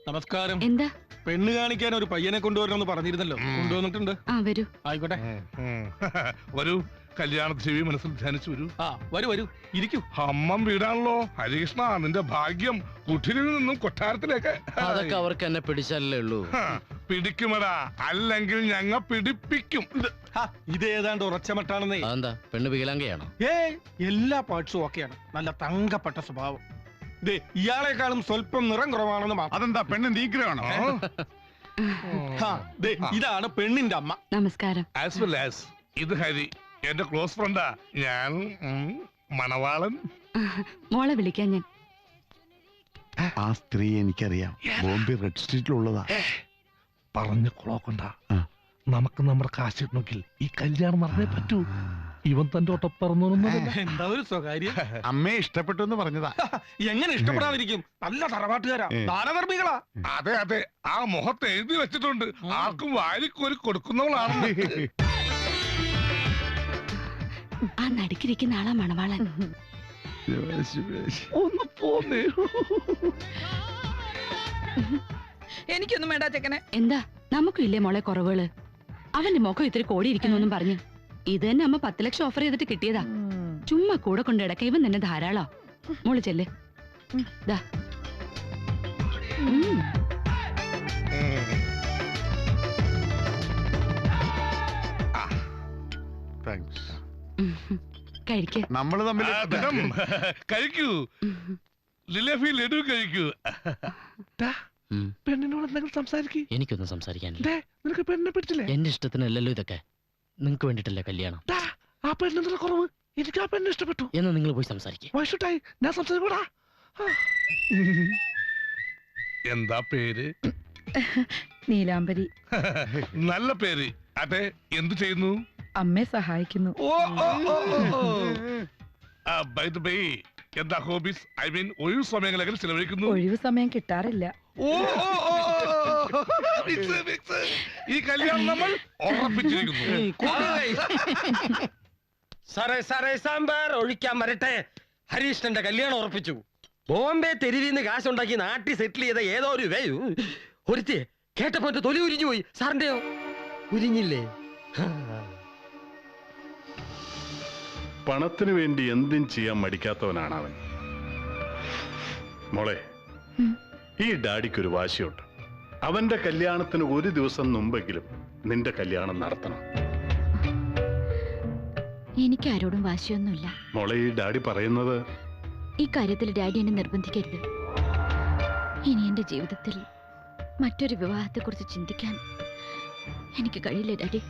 നമസ്കാരം. എന്താ? പെണ്ണ് കാണിക്കാൻ ഒരു പയ്യനെ കൊണ്ടുവരണമെന്ന് പറഞ്ഞിരുന്നല്ലോ. കൊണ്ടുവന്നിട്ടുണ്ട്. വരൂ. ആയിക്കോട്ടെ. വരൂ. കല്യാണ ചെവി മനസ്സിൽ ധ്യാനിച്ചു വരൂ. വരൂ ഇരിക്കൂ. അമ്മം വീടാണല്ലോ. ഹരികൃഷ്ണ, നിന്റെ ഭാഗ്യം കുഠിരിൽ നിന്നും കൊട്ടാരത്തിലേക്ക്. അതൊക്കെ അവർക്ക് എന്നെ പിടിച്ചാലേ ഉള്ളൂ. പിടിക്കുമടാ, അല്ലെങ്കിൽ ഞങ്ങ പിടിപ്പിക്കും. ഇത് ഏതാണ്ട് ഉറച്ചമട്ടാണെന്നേ. അതെന്താ, പെണ്ണ് വികലാംഗയാണോ? എല്ലാ പാർട്സും ഓക്കെയാണ്. നല്ല തങ്കപ്പെട്ട സ്വഭാവം. ഇയാളെക്കാളും സ്വല്പം നിറം കുറവാണെന്ന് മാത്രം. അതെന്താ, പെണ്ണ് നീഗ്രഹമാണോ? ഇതാണ് പെണ്ണിന്റെ അമ്മ. നമസ്കാരം. ആസ് വെൽ ആസ് ഇത് ഹരി, എന്റെ ക്ലോസ് ഫ്രണ്ടാ. ഞാൻ മണവാളൻ. മോളെ വിളിക്കാൻ ഞാൻ. ആ സ്ത്രീ എനിക്കറിയാം. ബോംബെ റെഡ് സ്ട്രീറ്റിലുള്ളതാ. പറഞ്ഞ കുളോക്കണ്ട. നമുക്ക് നമ്മുടെ കാശ് നോക്കിൽ ഈ കല്യാണം നടന്നേ പറ്റൂ. ഇവൻ തന്റെ ഒട്ടപ്പറന്നൊന്നും എന്താ ഒരു സ്വകാര്യം. അമ്മയെ ഇഷ്ടപ്പെട്ടു എന്ന് പറഞ്ഞതാ. എങ്ങനെ ഇഷ്ടപ്പെടാതിരിക്കും? നല്ല തറവാട്ടുകാരാ, ദാനധർമ്മികളാ. അതെ അതെ, ആ മുഖത്ത് എഴുതി വെച്ചിട്ടുണ്ട്. ആർക്കും വാരിക്കോരി കൊടുക്കുന്നവളാണ്. ആ നടുക്കിരിക്കുന്ന ആളാ മണവാളൻ. ഒന്ന് പോന്നേ. എനിക്കൊന്നും വേണ്ട ചെക്കനെ. എന്താ, നമുക്കും ഇല്ലേ മോളെ കുറവുകള്? അവന്റെ മുഖം ഇത്തിരി കോടിയിരിക്കുന്നു പറഞ്ഞു. ഇത് തന്നെ അമ്മ 10 ലക്ഷം ഓഫർ ചെയ്തിട്ട് കിട്ടിയതാ. ചുമ്മാ കൂടെ കൊണ്ട് ഇടക്ക ഇവൻ തന്നെ ധാരാളോ. മോള് ചെല്ല്. കഴിക്ക്. നമ്മള് തമ്മിൽ കഴിക്കൂ. ജിലേബി ലഡു കഴിക്കൂ. പെണ്ണിനോട് എന്തെങ്കിലും സംസാരിക്കൂ. എനിക്കൊന്നും സംസാരിക്കാനില്ല. നിനക്ക് പെണ്ണിനെ പിടിച്ചില്ലേ? എന്റെ ഇഷ്ടത്തിനല്ലല്ലോ ഇതൊക്കെ. നിങ്ങക്ക് വേണ്ടിട്ടല്ലേ കല്യാണം. ആ പെണ്ണെന്താ കുറവ്? എനിക്ക് ആ പെണ്ണ് ഇഷ്ടപ്പെട്ടു. എന്ന് നിങ്ങൾ പോയി സംസാരിക്കും. വൈഷുട്ടായി, ഞാൻ സംസാരിക്കൂടാ. എന്താ പേര്? നീലാംബരി. നല്ല പേര്. അതെ, എന്തു ചെയ്യുന്നു? അമ്മയെ സഹായിക്കുന്നു. ബൈ ദ ബൈ, എന്താ ഹോബീസ്? ഐ മീൻ, ഒഴിവ് സമയങ്ങളെങ്കിൽ ചിലവഴിക്കുന്നു? ഒഴിവ് സമയം കിട്ടാറില്ല. ഈ കല്യാണം നമ്മൾ ഉറപ്പിച്ചിരിക്കുന്നു. സാറേ സാമ്പാർ ഒഴിക്കാൻ വരട്ടെ. ഹരീഷ്ണന്റെ കല്യാണം ഉറപ്പിച്ചു. ബോംബെ തെരുവിന്ന് കാശുണ്ടാക്കി നാട്ടിൽ സെറ്റിൽ ചെയ്ത ഏതോ ഒരു ഒരുത്തി കേട്ടപ്പോ തൊലി ഉരിഞ്ഞു പോയി. സാറിന്റെയോ ഉരിഞ്ഞില്ലേ? പണത്തിനു വേണ്ടി എന്തും ചെയ്യാൻ മടിക്കാത്തവനാണ് അവൻ. മോളെ, ഈ ഡാഡിക്കൊരു വാശിയുണ്ട്. അവന്റെ കല്യാണത്തിന് ഒരു ദിവസം മുമ്പെങ്കിലും നിന്റെ കല്യാണം നടത്തണം. എനിക്ക് ആരോടും വാശിയൊന്നുമില്ല മോളെ. ഈ ഡാഡി പറയുന്നത് ഈ കാര്യത്തിൽ ഡാഡി എന്നെ നിർബന്ധിക്കരുത്. ഇനി എന്റെ ജീവിതത്തിൽ മറ്റൊരു വിവാഹത്തെക്കുറിച്ച് ചിന്തിക്കാൻ എനിക്ക് കഴിയില്ല ഡാഡി.